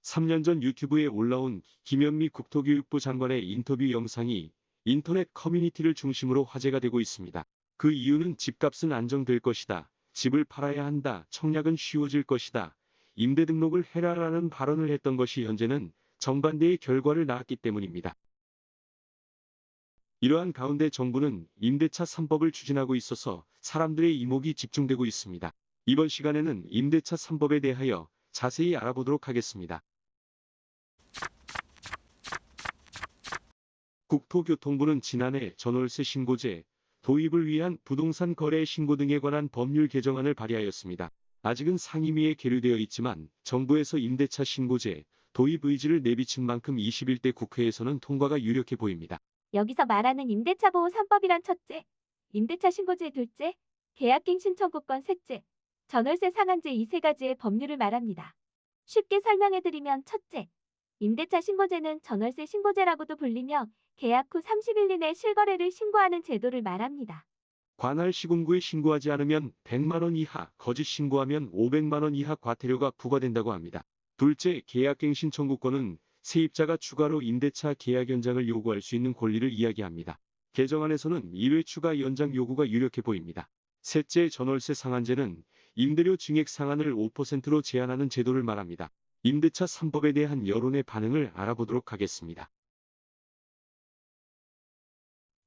3년 전 유튜브에 올라온 김현미 국토교육부 장관의 인터뷰 영상이 인터넷 커뮤니티를 중심으로 화제가 되고 있습니다. 그 이유는 집값은 안정될 것이다. 집을 팔아야 한다. 청약은 쉬워질 것이다. 임대 등록을 해라라는 발언을 했던 것이 현재는 정반대의 결과를 낳았기 때문입니다. 이러한 가운데 정부는 임대차 3법을 추진하고 있어서 사람들의 이목이 집중되고 있습니다. 이번 시간에는 임대차 3법에 대하여 자세히 알아보도록 하겠습니다. 국토교통부는 지난해 전월세 신고제 도입을 위한 부동산 거래 신고 등에 관한 법률 개정안을 발의하였습니다. 아직은 상임위에 계류되어 있지만 정부에서 임대차 신고제 도입 의지를 내비친 만큼 21대 국회에서는 통과가 유력해 보입니다. 여기서 말하는 임대차 보호 3법이란 첫째, 임대차 신고제 둘째, 계약갱신 청구권 셋째, 전월세 상한제 이 세 가지의 법률을 말합니다. 쉽게 설명해드리면 첫째, 임대차 신고제는 전월세 신고제라고도 불리며 계약 후 30일 이내 실거래를 신고하는 제도를 말합니다. 관할 시군구에 신고하지 않으면 100만 원 이하, 거짓 신고하면 500만 원 이하 과태료가 부과된다고 합니다. 둘째, 계약갱신 청구권은 세입자가 추가로 임대차 계약 연장을 요구할 수 있는 권리를 이야기합니다. 개정안에서는 1회 추가 연장 요구가 유력해 보입니다. 셋째, 전월세 상한제는 임대료 증액 상한을 5%로 제한하는 제도를 말합니다. 임대차 3법에 대한 여론의 반응을 알아보도록 하겠습니다.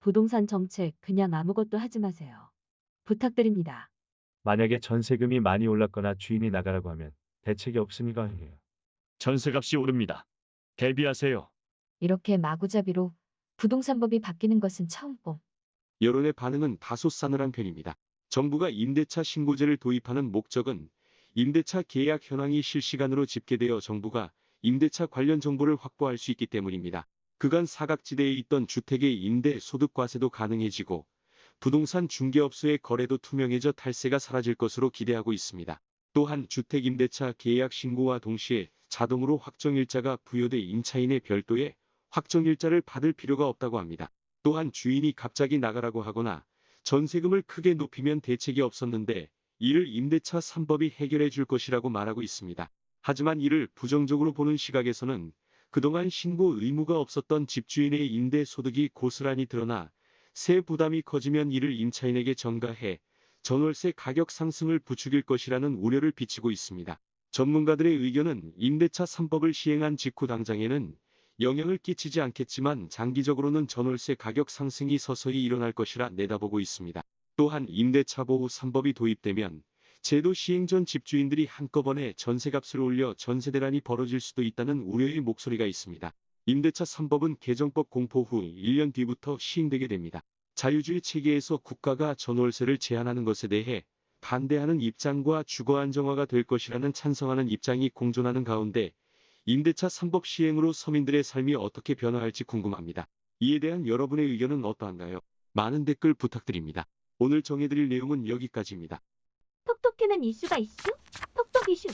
부동산 정책 그냥 아무것도 하지 마세요. 부탁드립니다. 만약에 전세금이 많이 올랐거나 주인이 나가라고 하면 대책이 없으니까 해요. 전세값이 오릅니다. 대비하세요. 이렇게 마구잡이로 부동산법이 바뀌는 것은 처음 봄. 여론의 반응은 다소 싸늘한 편입니다. 정부가 임대차 신고제를 도입하는 목적은 임대차 계약 현황이 실시간으로 집계되어 정부가 임대차 관련 정보를 확보할 수 있기 때문입니다. 그간 사각지대에 있던 주택의 임대 소득 과세도 가능해지고 부동산 중개업소의 거래도 투명해져 탈세가 사라질 것으로 기대하고 있습니다. 또한 주택임대차 계약 신고와 동시에 자동으로 확정일자가 부여돼 임차인의 별도의 확정일자를 받을 필요가 없다고 합니다. 또한 주인이 갑자기 나가라고 하거나 전세금을 크게 높이면 대책이 없었는데 이를 임대차 3법이 해결해 줄 것이라고 말하고 있습니다. 하지만 이를 부정적으로 보는 시각에서는 그동안 신고 의무가 없었던 집주인의 임대 소득이 고스란히 드러나 세 부담이 커지면 이를 임차인에게 전가해 전월세 가격 상승을 부추길 것이라는 우려를 비치고 있습니다. 전문가들의 의견은 임대차 3법을 시행한 직후 당장에는 영향을 끼치지 않겠지만 장기적으로는 전월세 가격 상승이 서서히 일어날 것이라 내다보고 있습니다. 또한 임대차 보호 3법이 도입되면 제도 시행 전 집주인들이 한꺼번에 전세값을 올려 전세 대란이 벌어질 수도 있다는 우려의 목소리가 있습니다. 임대차 3법은 개정법 공포 후 1년 뒤부터 시행되게 됩니다. 자유주의 체계에서 국가가 전월세를 제한하는 것에 대해 반대하는 입장과 주거 안정화가 될 것이라는 찬성하는 입장이 공존하는 가운데 임대차 3법 시행으로 서민들의 삶이 어떻게 변화할지 궁금합니다. 이에 대한 여러분의 의견은 어떠한가요? 많은 댓글 부탁드립니다. 오늘 정해드릴 내용은 여기까지입니다. 톡톡히는 이슈가 이슈? 톡톡 이슈.